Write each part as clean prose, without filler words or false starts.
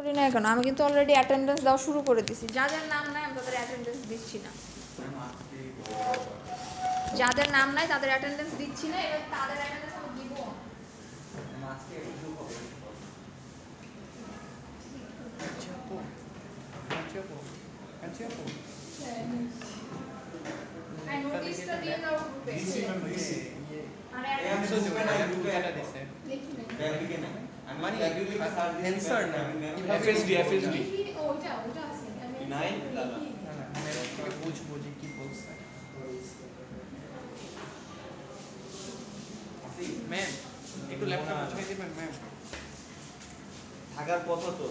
করি না কেন? আমি কিন্তু অলরেডি অ্যাটেন্ডেন্স দেওয়া শুরু করে দিছি। যাদের নাম নাই আমি তাদের অ্যাটেন্ডেন্স দিচ্ছি না। যাদের নাম নাই তাদের অ্যাটেন্ডেন্স দিচ্ছি না, এবার তাদের অ্যাটেন্ডেন্স আমি দিব। নোটিশটা দিয়ে দাও গ্রুপে। মানে গ্রুপে দিছে লিখি না মানে অ্যানসার না এফএসডি ওটা আছে নাই দাদা মেরে থেকে বুঝবো যে কি বলছে ম্যাম একটু ল্যাপটপ মুছে দিবেন ম্যাম থাকার কথা তো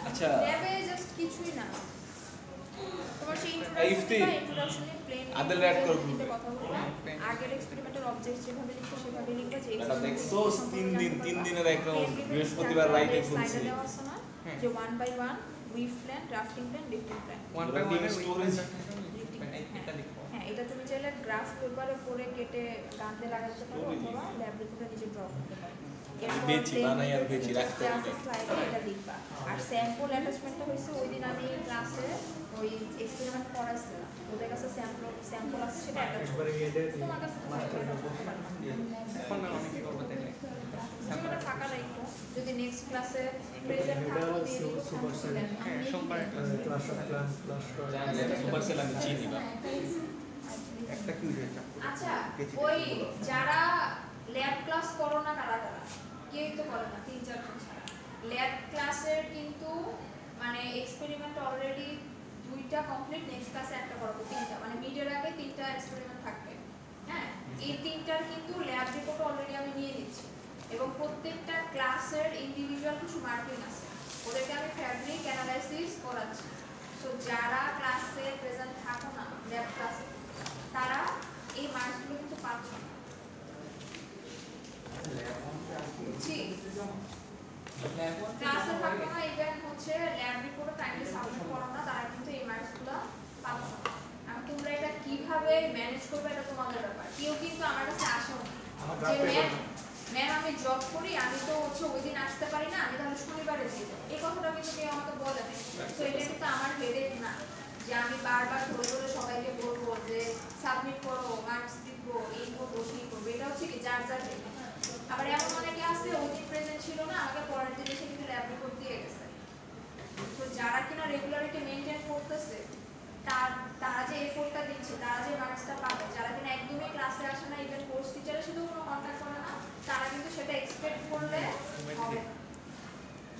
আচ্ছা ল্যাবে জাস্ট কিছুই না। তোমার সেই ইন্ট্রোডাকশনে প্লেন আদল অ্যাড করব কথা বলবা। আগের এক্সপেরিমেন্টাল অবজেক্ট যেভাবে লিখছো সেভাবে লিখবা। যে এটা দেখছো 3 দিনের একদম বৃহস্পতিবার রাইটে খুলছি যে 1 বাই 1 উইভ plan, drafting plan, lifting plan. 1 by 1 storage এটা লিখো। হ্যাঁ, এটা তুমি চাইলে গ্রাফ পেপারে করে কেটে গানতে লাগাতে পারো অথবা ল্যাব রিপোর্টে নিজে ড্র করতে পারো। বেচি বানাই আর বেচি রাখতে হবে। স্লাইডে এটা লিখবা। আর স্যাম্পল অ্যাটাচমেন্টটা হইছে ওই দিন আমি ক্লাসে ওই এক্সপেরিমেন্ট করাইছিলাম। ওদের কাছে স্যাম্পল আছে, সেটা অ্যাটাচ করে তোমার কাছে এখন আমি কি করব তাহলে স্যাম্পলটা ফাঁকা রাখো। যদি নেক্সট ক্লাসে প্রেজেন্ট থাকো দিয়ে দিও সুপার সেল। হ্যাঁ সোমবার ক্লাস অফ প্ল্যান ক্লাস জানলে সুপার সেল আমি চিনি না একটা কি হয়েছে আচ্ছা ওই যারা ল্যাব ক্লাস করো না কারা কারা কেউ তো করে না, 3-4 জন ছাড়া। ল্যাব ক্লাসের কিন্তু মানে এক্সপেরিমেন্ট অলরেডি 2টা কমপ্লিট, নেক্সট ক্লাসে একটা করব 3টা, মানে মিডের আগে 3টা এক্সপেরিমেন্ট থাকবে। হ্যাঁ, এই 3টার কিন্তু ল্যাব রিপোর্ট অলরেডি আমি নিয়ে নিচ্ছি এবং প্রত্যেকটা ক্লাসের ইন্ডিভিজুয়াল কিছু মার্কিং আছে, ওদেরকে আমি ফ্যাব্রিক অ্যানালাইসিস করাচ্ছি। সো যারা ক্লাসে প্রেজেন্ট থাকো না ল্যাব ক্লাসে, তারা এই মার্কসগুলো কিন্তু পাচ্ছ না। জি ক্লাসে থাকো না, ইভেন হচ্ছে ল্যাব রিপোর্টে টাইমলি সাবমিট করো না, তারা কিন্তু এই মার্কসগুলো পাচ্ছ না। আর তোমরা এটা কিভাবে ম্যানেজ করবে এটা তোমাদের ব্যাপার। কেউ কিন্তু আমার কাছে আসেও না যে ম্যাম আমি জব করি, আমি তো হচ্ছে ওই দিন আসতে পারি না, আমি তাহলে শনিবারে দিব। এই কথাটা কিন্তু কেউ আমাকে বলে না। তো এটা কিন্তু আমার হেডেক না যে আমি বারবার ধরে ধরে সবাইকে বলবো যে সাবমিট করো, মার্কস দিব, এই করবো সেই করবো। এটা হচ্ছে কি যার যার হেডেক। আবার এমন অনেকে আছে ওই দিন প্রেজেন্ট ছিল না, আমাকে পরের দিন এসে কিন্তু ল্যাব রিপোর্ট দিয়ে গেছে। তো যারা কিনা রেগুলারিটি মেইনটেইন করতেছে তারা যে এফোর্টটা দিচ্ছে, তারা যে মার্কসটা পাবে, যারা কিনা একদমই ক্লাসে আসে না, ইভেন কোর্স টিচারের সাথেও কোনো কন্ট্যাক্ট করে না, তারা কিন্তু সেটা এক্সপেক্ট করলে হবে।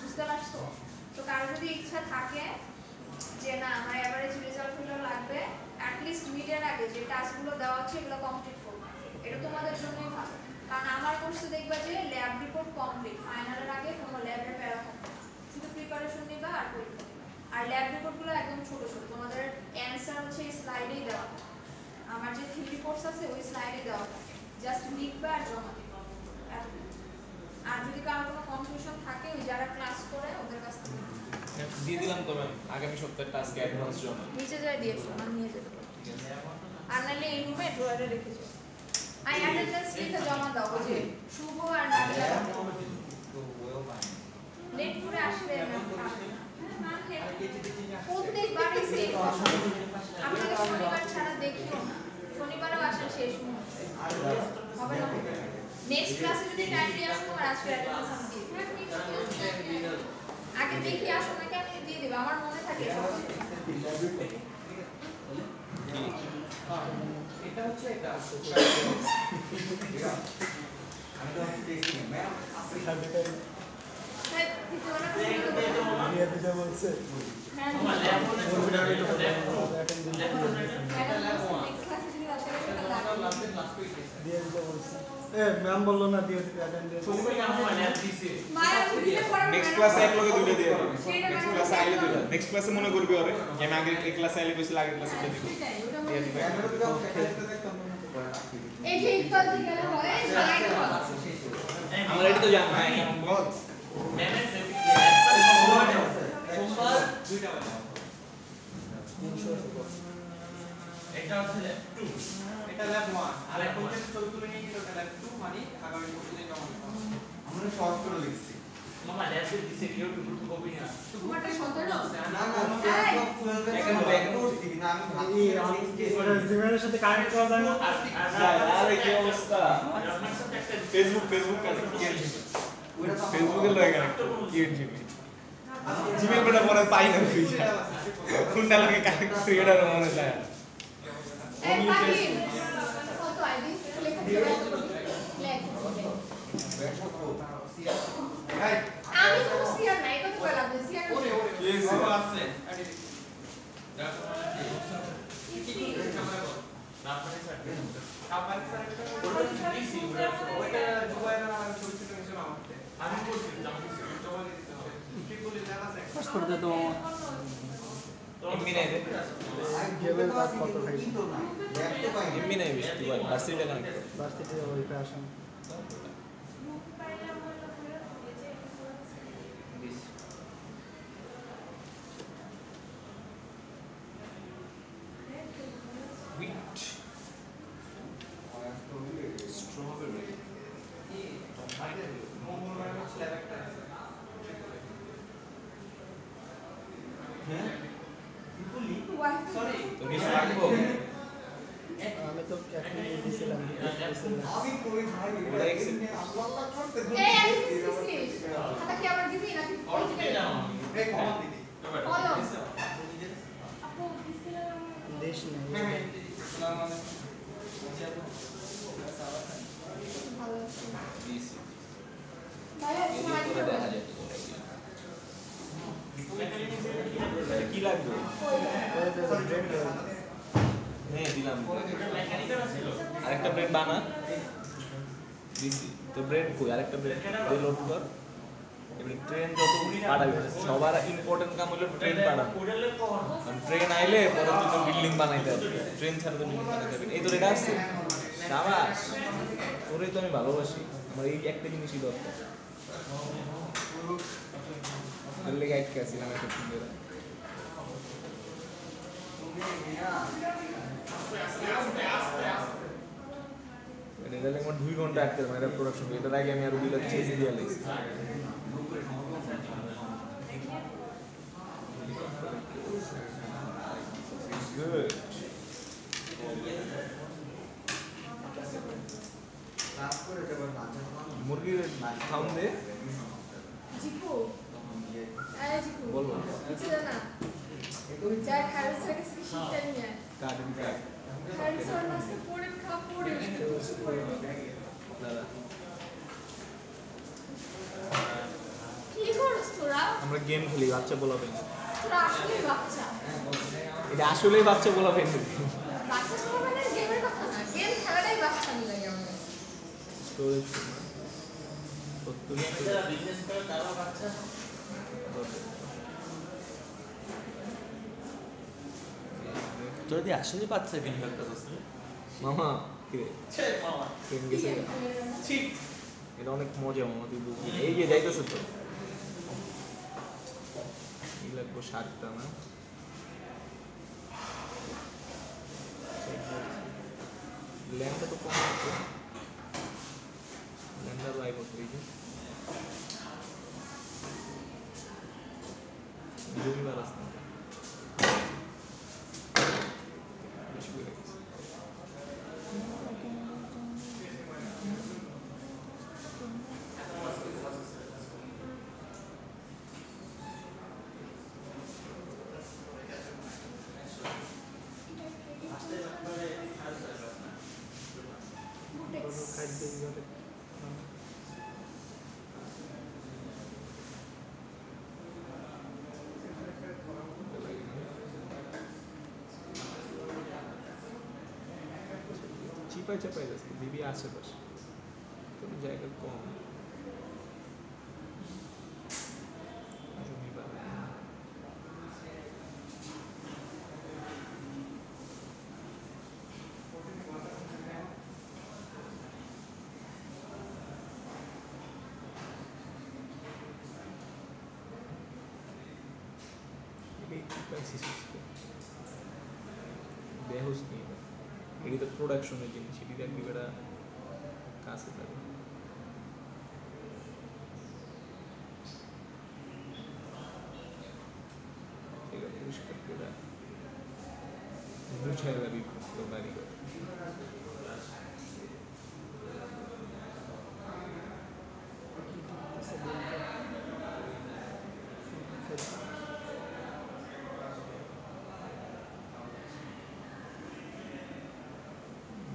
বুঝতে পারছো? তো কারো যদি ইচ্ছা থাকে যে না আমার এভারেজ রেজাল্ট হলেও লাগবে, অ্যাটলিস্ট মিডের আগে যে টাস্কগুলো দেওয়া হচ্ছে এগুলো কমপ্লিট করবে, এটা তোমাদের জন্যই ভালো। কারণ আমার কোর্সে দেখবা যে ল্যাব রিপোর্ট কমপ্লিট, ফাইনালের আগে কোনো ল্যাবের প্যারা থাকবে, শুধু প্রিপারেশন নিবা আর পরীক্ষা দিবা। আর ল্যাব রিপোর্টগুলো একদম ছোট ছোট, তোমাদের অ্যানসার হচ্ছে এই স্লাইডেই দেওয়া থাকে। আমার যে থিওরি কোর্স আছে ওই স্লাইডে দেওয়া থাকে, জাস্ট লিখবা আর জমা দিবা। আর যদি কারো কোনো কনফিউশন থাকে ওই যারা ক্লাস করে ওদের কাছ থেকে দিয়ে দিলাম তো ম্যাম আগামী সপ্তাহে টাস্ক অ্যাডভান্স জমা নিচে যাই দিয়েছো, আমি নিয়ে যেতে পারি। আর নাহলে এই রুমে ড্রয়ারে রেখেছো। আই অ্যাটেন্ডেন্স লিখে জমা দাও, ওই যে শুভ আর নাদিয়া লেট করে আসলে প্রত্যেকবারই সেম কথা। আপনাকে শনিবার ছাড়া দেখিও না, শনিবারও আসেন শেষ মুহূর্তে, হবে না? নেক্সট ক্লাসে যদি টাইমলি আসো তোমার আজকে অ্যাটেন্ডেন্স আমি দিয়ে দেব। আগে দেখি আসো নাকি আমি দিয়ে দেব, আমার মনে থাকে। এটা হচ্ছে এটা আমি তো টেস্টিং ম্যাম আপনি সাথে হ্যাঁ কিছু না দিয়ে দিতে বলছে হ্যাঁ দিয়ে দিতে বলছে ম্যাম বললো না দিয়ে দিতে অ্যাটেন্ডেন্স নেক্সট ক্লাসে এক লগে দুইটা দিয়ে নেক্সট ক্লাসে আইলে দুইটা নেক্সট ক্লাসে মনে করবি ওরে যে আমি আগে এই ক্লাসে আইলে কইছিল আগের ক্লাসে দিয়ে দিবি এই যে ইত্তর দিকে হয় স্লাইড হয় আমরা এটা তো জানি না কেমন বল ম্যামের সোমবার 2টা বাজে এটা হচ্ছে 2 এটা ল্যাব 1 আর এখন যে ছবি তুলে নিয়ে গেল এটা ল্যাব 2 মানে আগামী পরশুদিন জমা শর্ট করে লিখছি মামা ল্যাপে দিছে কেউ টুকু কপি না তোমারটা 17 না না আমি জিমের সাথে কানেক্ট করা যায় না আরে কি অবস্থা ফেসবুক ফেসবুকে লয় কানেক্ট কি জিমেল জিমেল বড় বড় পাই না খুঁজে কোনটা লাগে কানেক্ট করে এটা মনে যায় এই পাখি কত আইডি লেখা দিও লেখ আমি তো সিয়ার নাই কত কইলা সিয়ার ইয়েস আছে পাসপোর্ট দে তো এমবি নাই রে গেমের বাদ কত ভাই এমবি নাই বেশি তুই ভার্সিটি কানেক্ট ভার্সিটি ওইটা আসেন wheat strawberry সরি তো কিছু লাগবো আমি তো এখন দিছিলাম আমি কই ভাই ওটা accept আল্লাহ করতে এই আমি দিছিস খাতা কি আবার দিবি নাকি ওই দিকে এই কমন দিদি বলো আপু দিছিলাম দেশ নেই আসসালামু আলাইকুম ভালো আছি দিছি ভাইয়া তোমার করে দেখা যায় কি লাগবে হ্যাঁ দিলাম আরেকটা ব্রেড বানা দিছি তো ব্রেড কই আরেকটা ব্রেড দিয়ে লোড কর এবারে ট্রেন যত পাঠাবি সবার ইম্পর্টেন্ট কাম হলো ট্রেন পাঠানো ট্রেন আইলে পরে তুই তো বিল্ডিং বানাইতে হবে ট্রেন ছাড়া তো বিল্ডিং বানাইতে হবে এই তো রেডা আছে শাবাশ তোরে তো আমি ভালোবাসি আমার এই একটা জিনিসই দরকার এর লেগে আটকে আছিলাম একটা সুন্দর এটা লেগে আমার 2 ঘন্টা আটকে মানে এটা প্রোডাকশন এটার আগে আমি আরো দুইটা চেঞ্জ দিয়ে লাগছি Good. মুরগির খাওন দে জিপু এই জিপু বলবো কিছু না যা খারিস থেকে শিখতে নিয়ে কাটিং কাট খারিস ওর নাসে পড়ে খা পড়ে দাদা কি করছ তোরা আমরা গেম খেলি বাচ্চা বলাবেন তোরা আসলে বাচ্চা এটা আসলেই বাচ্চা বলাবেন বাচ্চা ছোট মানে গেমের কথা না গেম খেলাটাই বাচ্চা নিয়ে লাগে আমার স্টোরেজ তুমি বিজনেস করে তারাও বাচ্চা যদি আসলে বাচ্চা কিনবে একটা দোস্ত মামা কি রে ট্রেন গেছে ঠিক এটা অনেক মজা মামা তুই বুঝবি এই যে যাইতেছে তো এই লাগবো 60টা না ল্যান্ডটা তো কম আছে ল্যান্ডার আইব তো এই যে জমিবার আসতে বেশি করে গেছে খাদ্য বিভাগে চিপাই চাপাই যাচ্ছে দিবি আশেপাশে কোনো জায়গা কম জমি বাড়া। এই চিপাই সিস্টেম বেহুশ নেই এটি তো প্রোডাকশনের জিনিস এটি দেখবি বেটা কাছে থাকে বুঝাই যাবি তোর বাড়ি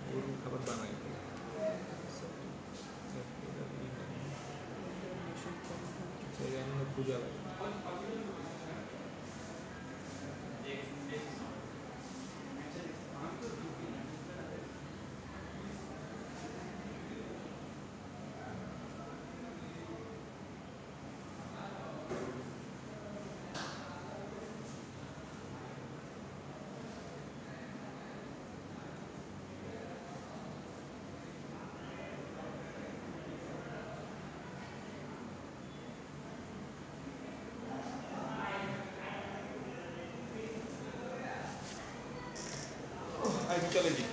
গরুর খাবার বানাই পূজা লাগে চলে যাই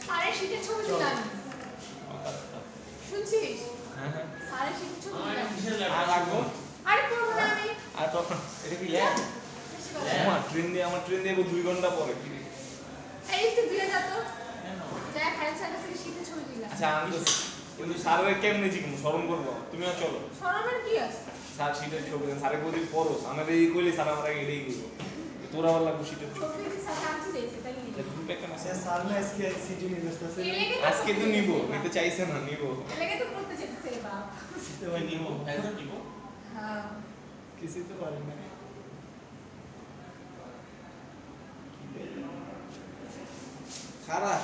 সারে শীতের ছবি দিলাম শুনছিস হ্যাঁ হ্যাঁ সারে শীতের ছবি দিলাম আর লাগবো আরে করবো না আমি আর তখন এটা কি ল্যাব আমার ট্রেন দিয়ে 2 ঘন্টা পরে এই তো দিয়ে যা তো যা খাই সাথে থেকে শীতের ছবি দিলাম আচ্ছা আমি তো কিন্তু স্যারের কেমনে জিজ্ঞেস স্মরণ করবো তুমিও চলো সরবের কি আছে স্যার শীতের ছবি দেন স্যারে বলি পড়ো আমাদের এই কইলে স্যার আমরা এটাই করবো তোরা আবার লাগবো শীতের ছবি ছবি দিছে কাঁচি দিছে তাই নিয়ে গ্রুপে একটা মেসেজ স্যার না আজকে সিটি ইউনিভার্সিটি আজকে তো নিবো নিতে চাইছে না নিবো লেগে তো পড়তে যেতে বাপ ওই নিবো হ্যাঁ নিবো হ্যাঁ কিছুই তো পারি না খারাপ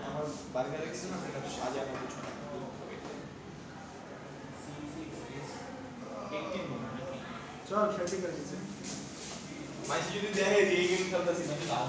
আমার বার্গার দেখছি না এটা সাজানো কিছু না চল খেতে গেছি মাইসি যদি দেখে যে এই গেম খেলতেছি না তাও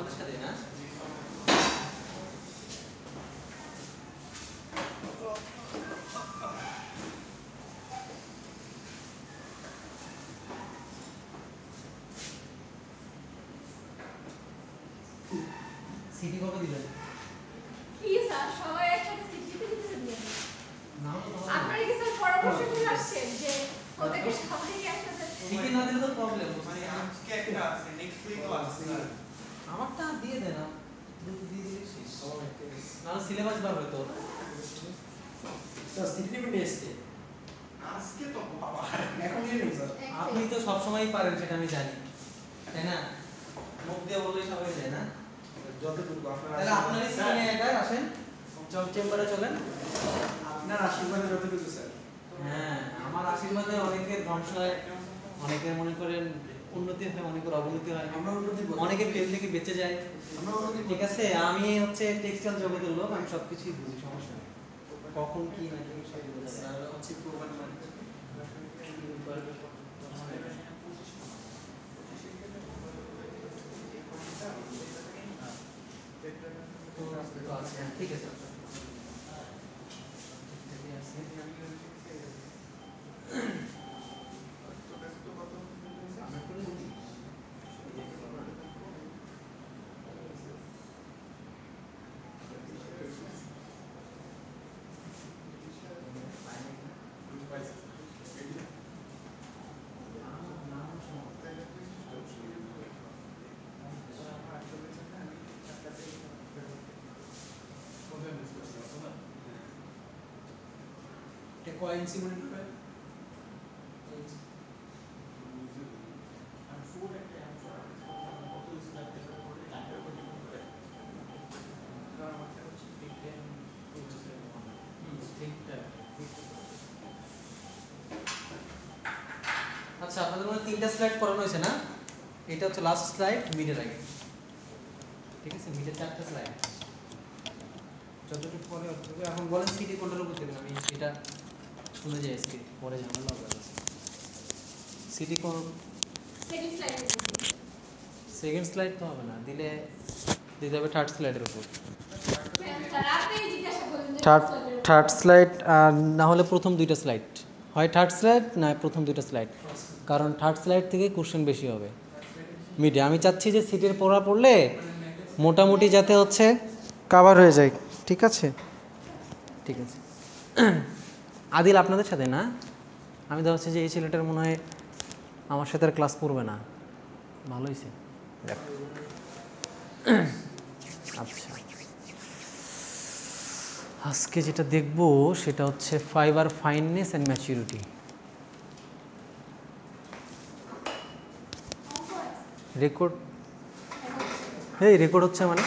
আপনাদের সাথে না সিটি কবে দিলেন কি স্যার সবাই একসাথে সিটিতে দিতে দিলেন নাও তো আপনারা কি স্যার পরামর্শ করে আসছেন যে ওদেরকে সবাইকে একসাথে সিটি না দিলে তো প্রবলেম মানে আজকে একটা আছে নেক্সট উইক আছে আমারটা দিয়ে দেন দুটো দিয়ে দিলে শেষ না সিলেবাস বার হতো স্যার সিটি নিয়ে এসছে আজকে তো বাবা এখন নিয়ে নেই স্যার আপনি তো সব সময় পারেন সেটা আমি জানি তাই না মুখ দিয়ে বললে সবাই যায় না যতটুকু আপনার তাহলে আপনারই সিনে একবার আসেন চেম্বারে চলেন আপনার আশীর্বাদে যতটুকু স্যার হ্যাঁ আমার আশীর্বাদে অনেকের ধ্বংস হয় অনেকের মনে করেন উন্নতি হয় অনেকের অবনতি হয় আমরা উন্নতি করব অনেকে ফেল থেকে বেঁচে যায় আমরা উন্নতি ঠিক আছে আমি হচ্ছে টেক্সটাইল জগতের লোক আমি সব কিছুই বুঝি সমস্যা নেই কখন কি না কি সব বোঝা যায় স্যার হচ্ছে প্রোগ্রাম তো আছে ঠিক আছে এটা কয়েন সিমুলেটর হয় আচ্ছা আপনাদের মধ্যে তিনটা স্লাইড পড়ানো হয়েছে না এটা হচ্ছে লাস্ট স্লাইড মিডের আগে ঠিক আছে মিডের চারটা স্লাইড যতটুকু পরে হবে এখন বলেন সিটি কোনটার উপর দেবেন আমি এটা শুনে যাই আজকে পরে ঝামেলা হবে সিটি কোন সেকেন্ড স্লাইডে সেকেন্ড স্লাইড তো হবে না দিলে দিতে হবে থার্ড স্লাইডের উপর স্যার আপনি জিজ্ঞাসা করলেন যে থার্ড স্লাইড আর না হলে প্রথম দুইটা স্লাইড হয় থার্ড স্লাইড না প্রথম দুইটা স্লাইড কারণ থার্ড স্লাইড থেকে কোশ্চেন বেশি হবে মিডে আমি চাচ্ছি যে সিটের পড়া পড়লে মোটামুটি যাতে হচ্ছে কভার হয়ে যায় ঠিক আছে ঠিক আছে আদিল আপনাদের সাথে না আমি ভাবছি যে এই ছেলেটার মনে হয় আমার সাথে আর ক্লাস করবে না ভালো হয়েছে আচ্ছা আজকে যেটা দেখব সেটা হচ্ছে fibre fineness and maturity record এই রেকর্ড হচ্ছে মানে